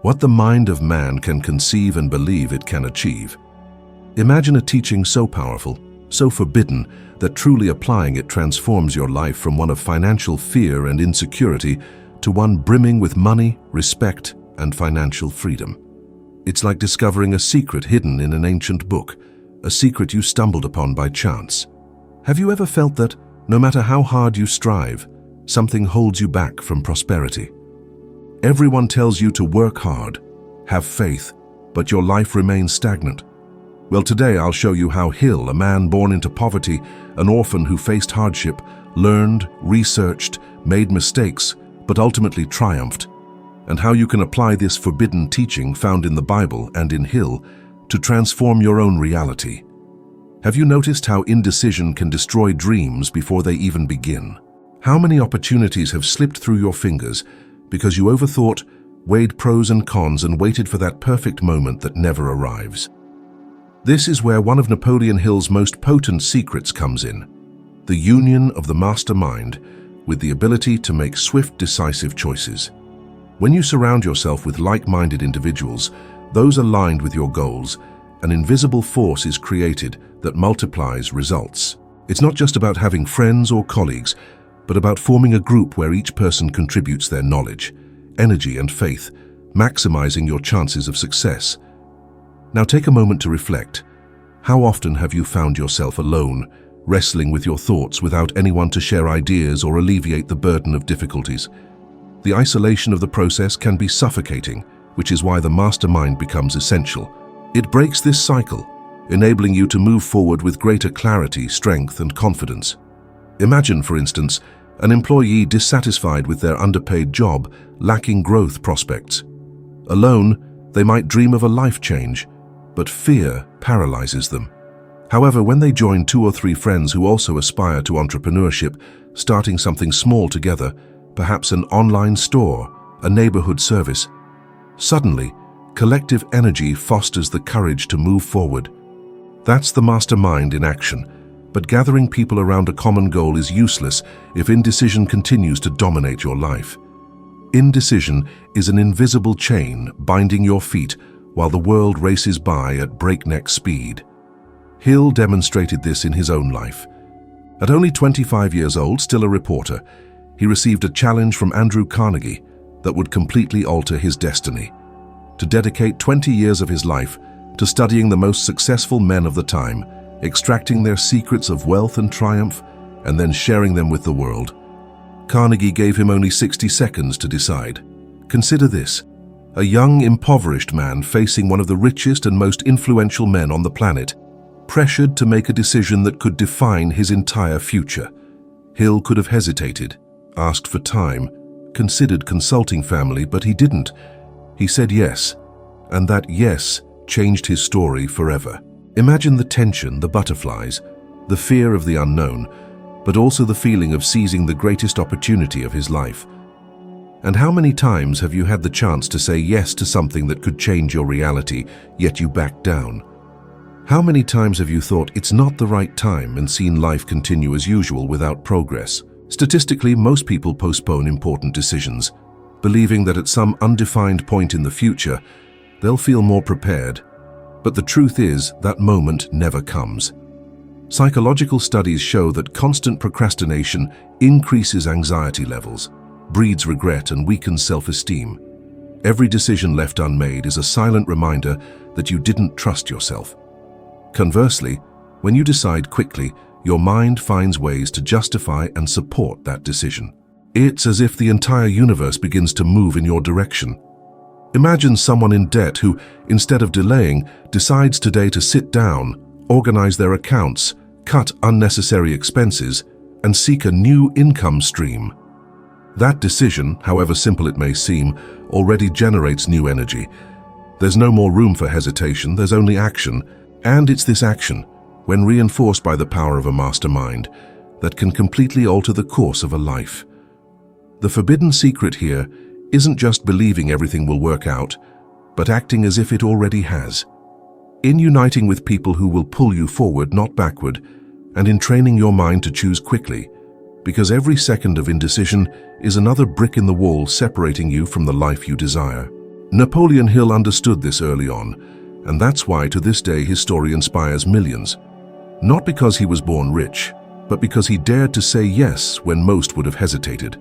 what the mind of man can conceive and believe it can achieve. Imagine a teaching so powerful, so forbidden, that truly applying it transforms your life from one of financial fear and insecurity to one brimming with money, respect, and financial freedom. It's like discovering a secret hidden in an ancient book, a secret you stumbled upon by chance. Have you ever felt that, no matter how hard you strive, something holds you back from prosperity? Everyone tells you to work hard, have faith, but your life remains stagnant. Well, today I'll show you how Hill, a man born into poverty, an orphan who faced hardship, learned, researched, made mistakes, but ultimately triumphed, and how you can apply this forbidden teaching found in the Bible and in Hill to transform your own reality. Have you noticed how indecision can destroy dreams before they even begin? How many opportunities have slipped through your fingers because you overthought, weighed pros and cons, and waited for that perfect moment that never arrives? This is where one of Napoleon Hill's most potent secrets comes in: the union of the mastermind with the ability to make swift, decisive choices. When you surround yourself with like-minded individuals, those aligned with your goals, an invisible force is created that multiplies results. It's not just about having friends or colleagues, but about forming a group where each person contributes their knowledge, energy, and faith, maximizing your chances of success. Now take a moment to reflect. How often have you found yourself alone, wrestling with your thoughts without anyone to share ideas or alleviate the burden of difficulties? The isolation of the process can be suffocating, which is why the mastermind becomes essential. It breaks this cycle, enabling you to move forward with greater clarity, strength, and confidence. Imagine, for instance, an employee dissatisfied with their underpaid job, lacking growth prospects. Alone, they might dream of a life change, but fear paralyzes them. However, when they join 2 or 3 friends who also aspire to entrepreneurship, starting something small together, perhaps an online store, a neighborhood service, suddenly, collective energy fosters the courage to move forward. That's the mastermind in action. But gathering people around a common goal is useless if indecision continues to dominate your life. Indecision is an invisible chain binding your feet while the world races by at breakneck speed. Hill demonstrated this in his own life. At only 25 years old, still a reporter, he received a challenge from Andrew Carnegie that would completely alter his destiny: to dedicate 20 years of his life to studying the most successful men of the time, extracting their secrets of wealth and triumph, and then sharing them with the world. Carnegie gave him only 60 seconds to decide. Consider this: a young, impoverished man facing one of the richest and most influential men on the planet, pressured to make a decision that could define his entire future. Hill could have hesitated, asked for time, considered consulting family, but he didn't. He said yes, and that yes changed his story forever. Imagine the tension, the butterflies, the fear of the unknown, but also the feeling of seizing the greatest opportunity of his life. And how many times have you had the chance to say yes to something that could change your reality, yet you backed down? How many times have you thought it's not the right time and seen life continue as usual without progress? Statistically, most people postpone important decisions, believing that at some undefined point in the future, they'll feel more prepared. But the truth is, that moment never comes. Psychological studies show that constant procrastination increases anxiety levels, breeds regret, and weakens self-esteem. Every decision left unmade is a silent reminder that you didn't trust yourself. Conversely, when you decide quickly, your mind finds ways to justify and support that decision. It's as if the entire universe begins to move in your direction. Imagine someone in debt who, instead of delaying, decides today to sit down, organize their accounts, cut unnecessary expenses, and seek a new income stream. That decision, however simple it may seem, already generates new energy. There's no more room for hesitation, there's only action, and it's this action, when reinforced by the power of a mastermind, that can completely alter the course of a life. The forbidden secret here isn't just believing everything will work out, but acting as if it already has. In uniting with people who will pull you forward, not backward, and in training your mind to choose quickly, because every second of indecision is another brick in the wall separating you from the life you desire. Napoleon Hill understood this early on, and that's why to this day his story inspires millions. Not because he was born rich, but because he dared to say yes when most would have hesitated.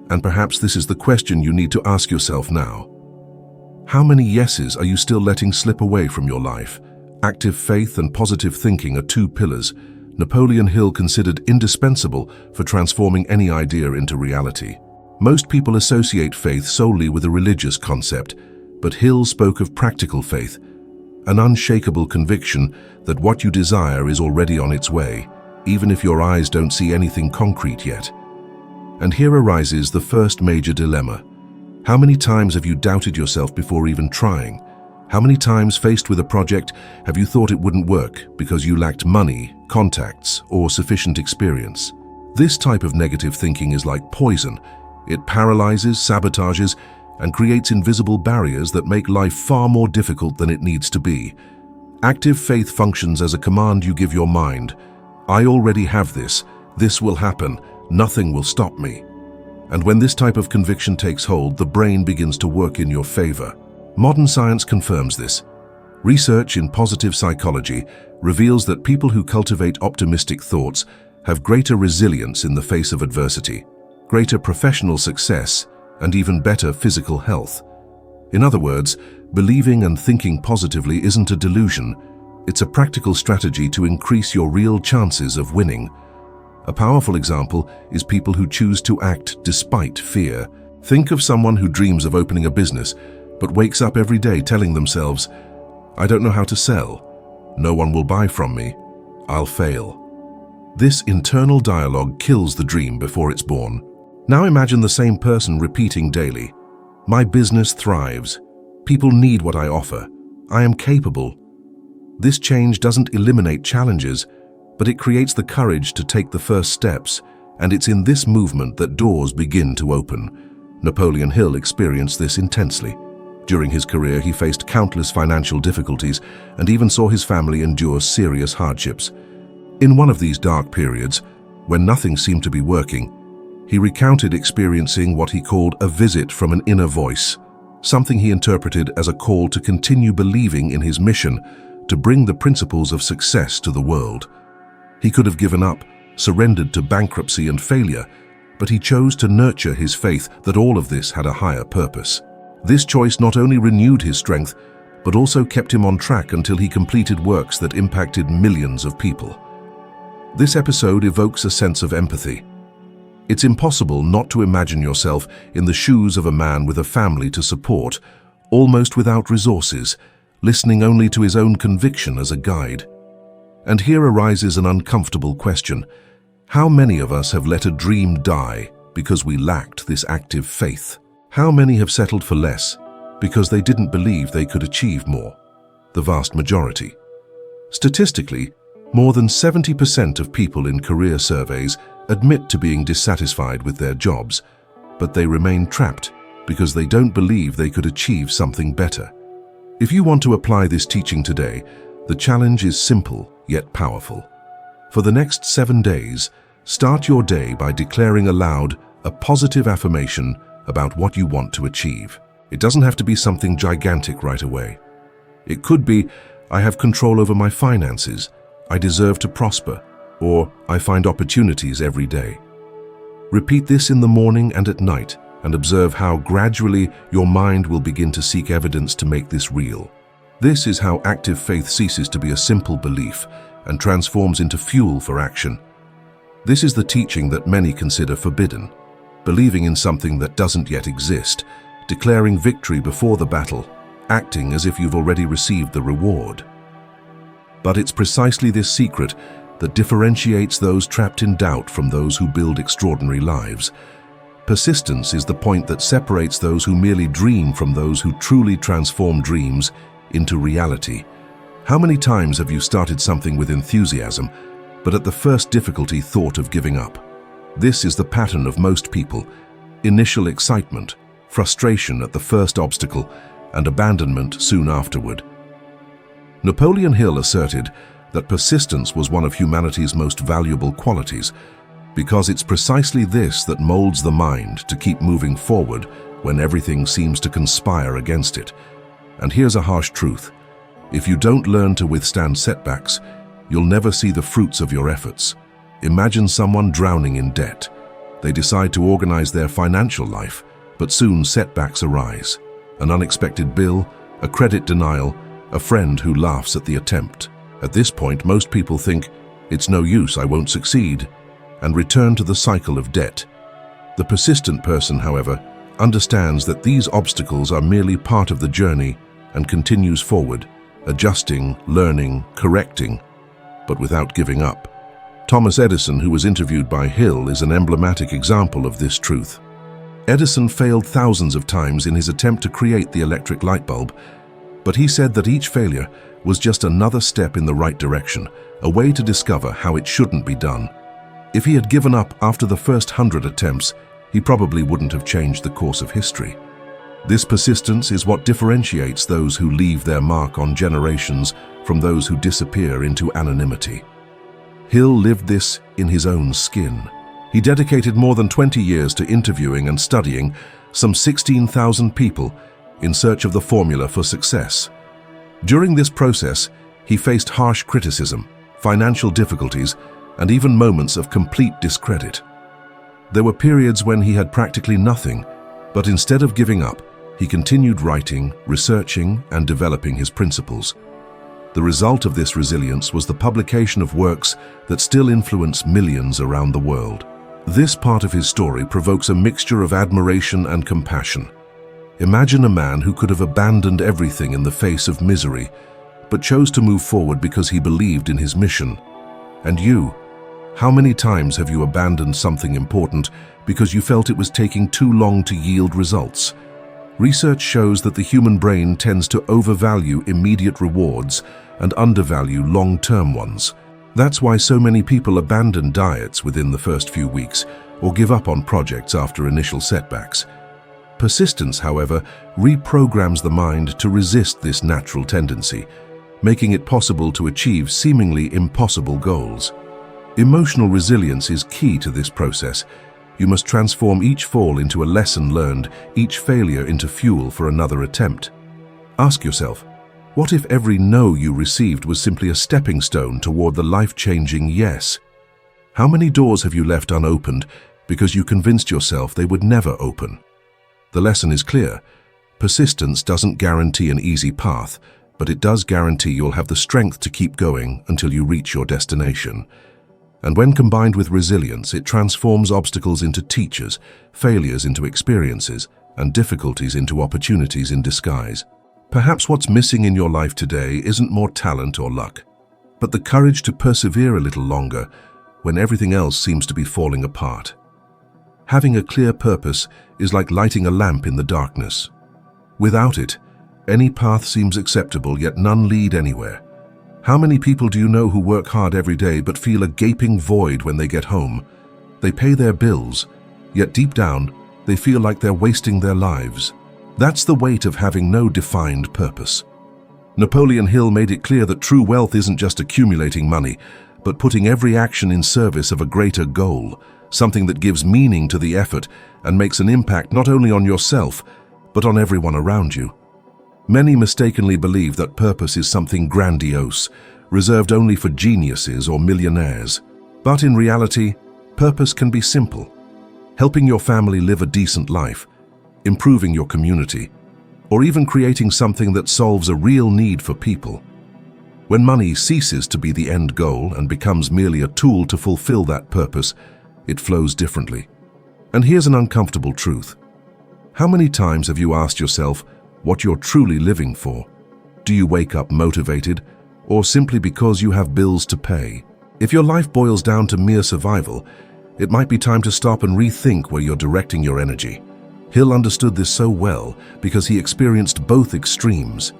And perhaps this is the question you need to ask yourself now. How many yeses are you still letting slip away from your life? Active faith and positive thinking are two pillars Napoleon Hill considered indispensable for transforming any idea into reality. Most people associate faith solely with a religious concept, but Hill spoke of practical faith, an unshakable conviction that what you desire is already on its way, even if your eyes don't see anything concrete yet. And here arises the first major dilemma. How many times have you doubted yourself before even trying? How many times, faced with a project, have you thought it wouldn't work because you lacked money, contacts, or sufficient experience? This type of negative thinking is like poison. It paralyzes, sabotages, and creates invisible barriers that make life far more difficult than it needs to be. Active faith functions as a command you give your mind. I already have this. This will happen. Nothing will stop me. And when this type of conviction takes hold, the brain begins to work in your favor. Modern science confirms this. Research in positive psychology reveals that people who cultivate optimistic thoughts have greater resilience in the face of adversity, greater professional success, and even better physical health. In other words, believing and thinking positively isn't a delusion. It's a practical strategy to increase your real chances of winning. A powerful example is people who choose to act despite fear. Think of someone who dreams of opening a business, but wakes up every day telling themselves, I don't know how to sell. No one will buy from me. I'll fail. This internal dialogue kills the dream before it's born. Now imagine the same person repeating daily, my business thrives. People need what I offer. I am capable. This change doesn't eliminate challenges, but it creates the courage to take the first steps, and it's in this movement that doors begin to open. Napoleon Hill experienced this intensely. During his career, he faced countless financial difficulties and even saw his family endure serious hardships. In one of these dark periods, when nothing seemed to be working, he recounted experiencing what he called a visit from an inner voice, something he interpreted as a call to continue believing in his mission to bring the principles of success to the world. He could have given up, surrendered to bankruptcy and failure, but he chose to nurture his faith that all of this had a higher purpose. This choice not only renewed his strength, but also kept him on track until he completed works that impacted millions of people. This episode evokes a sense of empathy. It's impossible not to imagine yourself in the shoes of a man with a family to support, almost without resources, listening only to his own conviction as a guide. And here arises an uncomfortable question. How many of us have let a dream die because we lacked this active faith? How many have settled for less because they didn't believe they could achieve more? The vast majority. Statistically, more than 70% of people in career surveys admit to being dissatisfied with their jobs, but they remain trapped because they don't believe they could achieve something better. If you want to apply this teaching today, the challenge is simple yet powerful. For the next 7 days, start your day by declaring aloud a positive affirmation about what you want to achieve. It doesn't have to be something gigantic right away. It could be, I have control over my finances, I deserve to prosper, or I find opportunities every day. Repeat this in the morning and at night, and observe how gradually your mind will begin to seek evidence to make this real. This is how active faith ceases to be a simple belief and transforms into fuel for action. This is the teaching that many consider forbidden, believing in something that doesn't yet exist, declaring victory before the battle, acting as if you've already received the reward. But it's precisely this secret that differentiates those trapped in doubt from those who build extraordinary lives. Persistence is the point that separates those who merely dream from those who truly transform dreams into reality. How many times have you started something with enthusiasm, but at the first difficulty thought of giving up? This is the pattern of most people: initial excitement, frustration at the first obstacle, and abandonment soon afterward. Napoleon Hill asserted that persistence was one of humanity's most valuable qualities, because it's precisely this that molds the mind to keep moving forward when everything seems to conspire against it. And here's a harsh truth. If you don't learn to withstand setbacks, you'll never see the fruits of your efforts. Imagine someone drowning in debt. They decide to organize their financial life, but soon setbacks arise. An unexpected bill, a credit denial, a friend who laughs at the attempt. At this point, most people think, "It's no use, I won't succeed," and return to the cycle of debt. The persistent person, however, understands that these obstacles are merely part of the journey and continues forward, adjusting, learning, correcting, but without giving up. Thomas Edison, who was interviewed by Hill, is an emblematic example of this truth. Edison failed thousands of times in his attempt to create the electric light bulb, but he said that each failure was just another step in the right direction, a way to discover how it shouldn't be done. If he had given up after the first 100 attempts, he probably wouldn't have changed the course of history. This persistence is what differentiates those who leave their mark on generations from those who disappear into anonymity. Hill lived this in his own skin. He dedicated more than 20 years to interviewing and studying some 16,000 people in search of the formula for success. During this process, he faced harsh criticism, financial difficulties, and even moments of complete discredit. There were periods when he had practically nothing, but instead of giving up, he continued writing, researching, and developing his principles. The result of this resilience was the publication of works that still influence millions around the world. This part of his story provokes a mixture of admiration and compassion. Imagine a man who could have abandoned everything in the face of misery, but chose to move forward because he believed in his mission. And you, how many times have you abandoned something important because you felt it was taking too long to yield results? Research shows that the human brain tends to overvalue immediate rewards and undervalue long-term ones. That's why so many people abandon diets within the first few weeks or give up on projects after initial setbacks. Persistence, however, reprograms the mind to resist this natural tendency, making it possible to achieve seemingly impossible goals. Emotional resilience is key to this process. You must transform each fall into a lesson learned, each failure into fuel for another attempt. Ask yourself, what if every no you received was simply a stepping stone toward the life-changing yes? How many doors have you left unopened because you convinced yourself they would never open? The lesson is clear. Persistence doesn't guarantee an easy path, but it does guarantee you'll have the strength to keep going until you reach your destination. And when combined with resilience, it transforms obstacles into teachers, failures into experiences, and difficulties into opportunities in disguise. Perhaps what's missing in your life today isn't more talent or luck, but the courage to persevere a little longer when everything else seems to be falling apart. Having a clear purpose is like lighting a lamp in the darkness. Without it, any path seems acceptable, yet none lead anywhere. How many people do you know who work hard every day but feel a gaping void when they get home? They pay their bills, yet deep down, they feel like they're wasting their lives. That's the weight of having no defined purpose. Napoleon Hill made it clear that true wealth isn't just accumulating money, but putting every action in service of a greater goal, something that gives meaning to the effort and makes an impact not only on yourself, but on everyone around you. Many mistakenly believe that purpose is something grandiose, reserved only for geniuses or millionaires. But in reality, purpose can be simple. Helping your family live a decent life, improving your community, or even creating something that solves a real need for people. When money ceases to be the end goal and becomes merely a tool to fulfill that purpose, it flows differently. And here's an uncomfortable truth. How many times have you asked yourself what you're truly living for? Do you wake up motivated, or simply because you have bills to pay? If your life boils down to mere survival, it might be time to stop and rethink where you're directing your energy. Hill understood this so well because he experienced both extremes.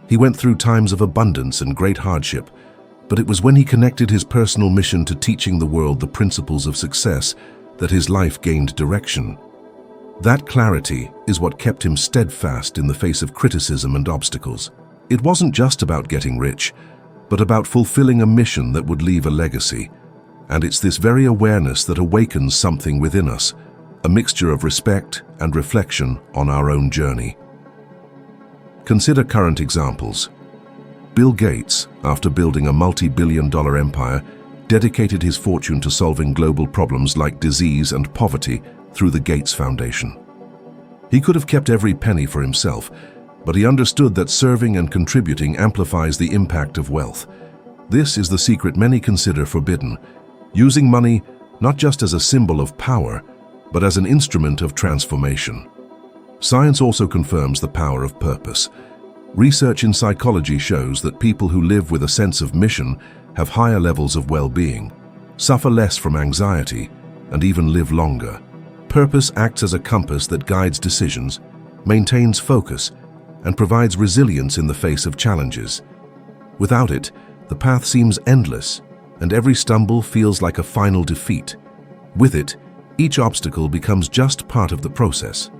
He went through times of abundance and great hardship, but it was when he connected his personal mission to teaching the world the principles of success that his life gained direction. That clarity is what kept him steadfast in the face of criticism and obstacles. It wasn't just about getting rich, but about fulfilling a mission that would leave a legacy. And it's this very awareness that awakens something within us, a mixture of respect and reflection on our own journey. Consider current examples. Bill Gates, after building a multi-billion-dollar empire, dedicated his fortune to solving global problems like disease and poverty through the Gates Foundation. He could have kept every penny for himself, but he understood that serving and contributing amplifies the impact of wealth. This is the secret many consider forbidden, using money not just as a symbol of power, but as an instrument of transformation. Science also confirms the power of purpose. Research in psychology shows that people who live with a sense of mission have higher levels of well-being, suffer less from anxiety, and even live longer. Purpose acts as a compass that guides decisions, maintains focus, and provides resilience in the face of challenges. Without it, the path seems endless, and every stumble feels like a final defeat. With it, each obstacle becomes just part of the process.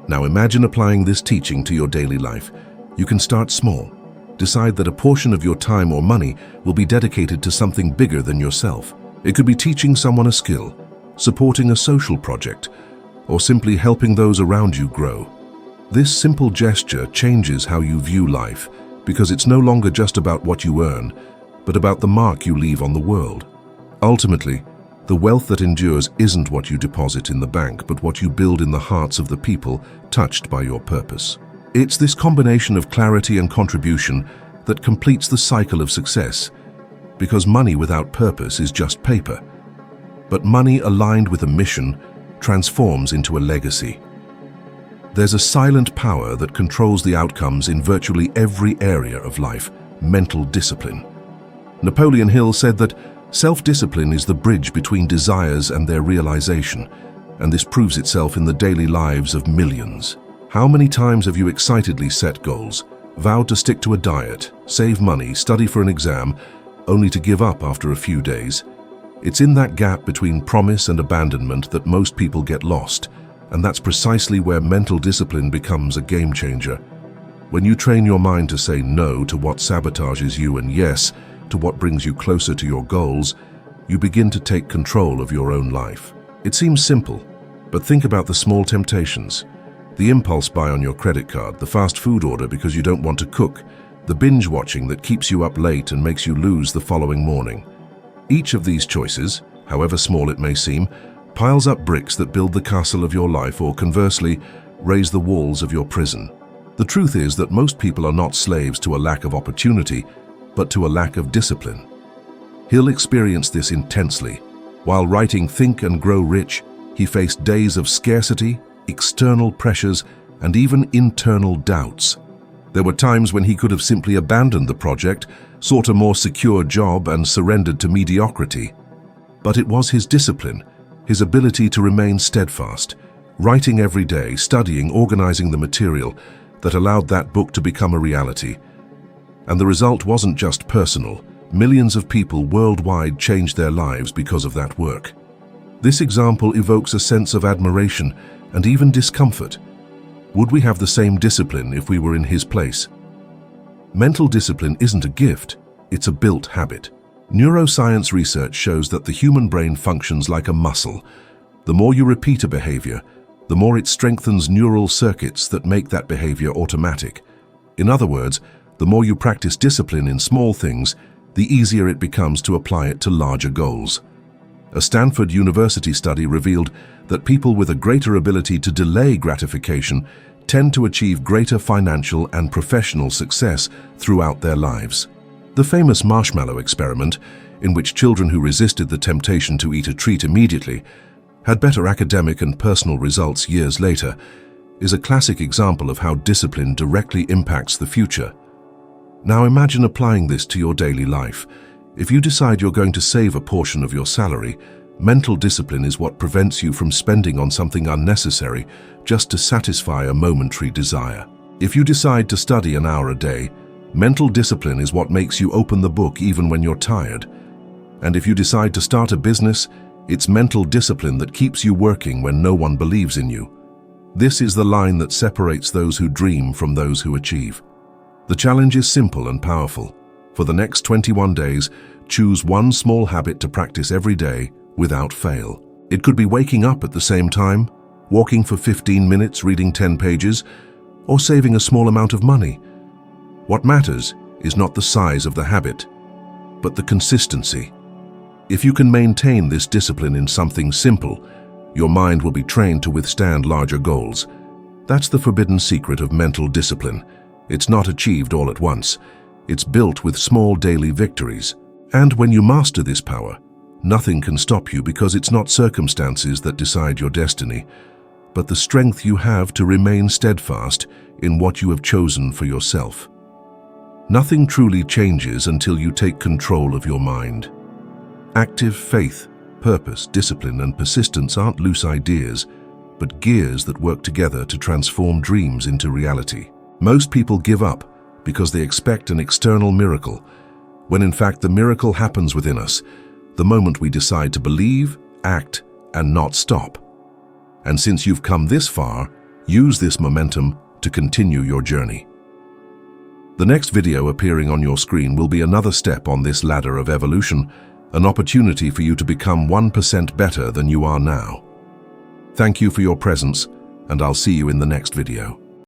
Now imagine applying this teaching to your daily life. You can start small. Decide that a portion of your time or money will be dedicated to something bigger than yourself. It could be teaching someone a skill, supporting a social project, or simply helping those around you grow. This simple gesture changes how you view life, because it's no longer just about what you earn, but about the mark you leave on the world. Ultimately, the wealth that endures isn't what you deposit in the bank, but what you build in the hearts of the people touched by your purpose. It's this combination of clarity and contribution that completes the cycle of success, because money without purpose is just paper. But money aligned with a mission transforms into a legacy. There's a silent power that controls the outcomes in virtually every area of life: mental discipline. Napoleon Hill said that self-discipline is the bridge between desires and their realization, and this proves itself in the daily lives of millions. How many times have you excitedly set goals, vowed to stick to a diet, save money, study for an exam, only to give up after a few days? It's in that gap between promise and abandonment that most people get lost, and that's precisely where mental discipline becomes a game changer. When you train your mind to say no to what sabotages you and yes to what brings you closer to your goals, you begin to take control of your own life. It seems simple, but think about the small temptations. The impulse buy on your credit card, the fast food order because you don't want to cook, the binge watching that keeps you up late and makes you lose the following morning. Each of these choices, however small it may seem, piles up bricks that build the castle of your life, or conversely, raise the walls of your prison. The truth is that most people are not slaves to a lack of opportunity, but to a lack of discipline. Hill experienced this intensely. While writing Think and Grow Rich, he faced days of scarcity, external pressures, and even internal doubts. There were times when he could have simply abandoned the project, sought a more secure job, and surrendered to mediocrity. But it was his discipline, his ability to remain steadfast, writing every day, studying, organizing the material, that allowed that book to become a reality. And the result wasn't just personal. Millions of people worldwide changed their lives because of that work. This example evokes a sense of admiration and even discomfort. Would we have the same discipline if we were in his place? Mental discipline isn't a gift, it's a built habit. Neuroscience research shows that the human brain functions like a muscle. The more you repeat a behavior, the more it strengthens neural circuits that make that behavior automatic. In other words, the more you practice discipline in small things, the easier it becomes to apply it to larger goals. A Stanford University study revealed that people with a greater ability to delay gratification tend to achieve greater financial and professional success throughout their lives. The famous marshmallow experiment, in which children who resisted the temptation to eat a treat immediately had better academic and personal results years later, is a classic example of how discipline directly impacts the future. Now imagine applying this to your daily life. If you decide you're going to save a portion of your salary, mental discipline is what prevents you from spending on something unnecessary just to satisfy a momentary desire. If you decide to study an hour a day, mental discipline is what makes you open the book even when you're tired. And if you decide to start a business, it's mental discipline that keeps you working when no one believes in you. This is the line that separates those who dream from those who achieve. The challenge is simple and powerful. For the next 21 days, choose one small habit to practice every day without fail. It could be waking up at the same time, walking for 15 minutes, reading 10 pages, or saving a small amount of money. What matters is not the size of the habit, but the consistency. If you can maintain this discipline in something simple, your mind will be trained to withstand larger goals. That's the forbidden secret of mental discipline. It's not achieved all at once. It's built with small daily victories. And when you master this power, nothing can stop you, because it's not circumstances that decide your destiny, but the strength you have to remain steadfast in what you have chosen for yourself. Nothing truly changes until you take control of your mind. Active faith, purpose, discipline, and persistence aren't loose ideas, but gears that work together to transform dreams into reality. Most people give up because they expect an external miracle, when in fact the miracle happens within us, the moment we decide to believe, act, and not stop. And since you've come this far, use this momentum to continue your journey. The next video appearing on your screen will be another step on this ladder of evolution, an opportunity for you to become 1% better than you are now. Thank you for your presence, and I'll see you in the next video.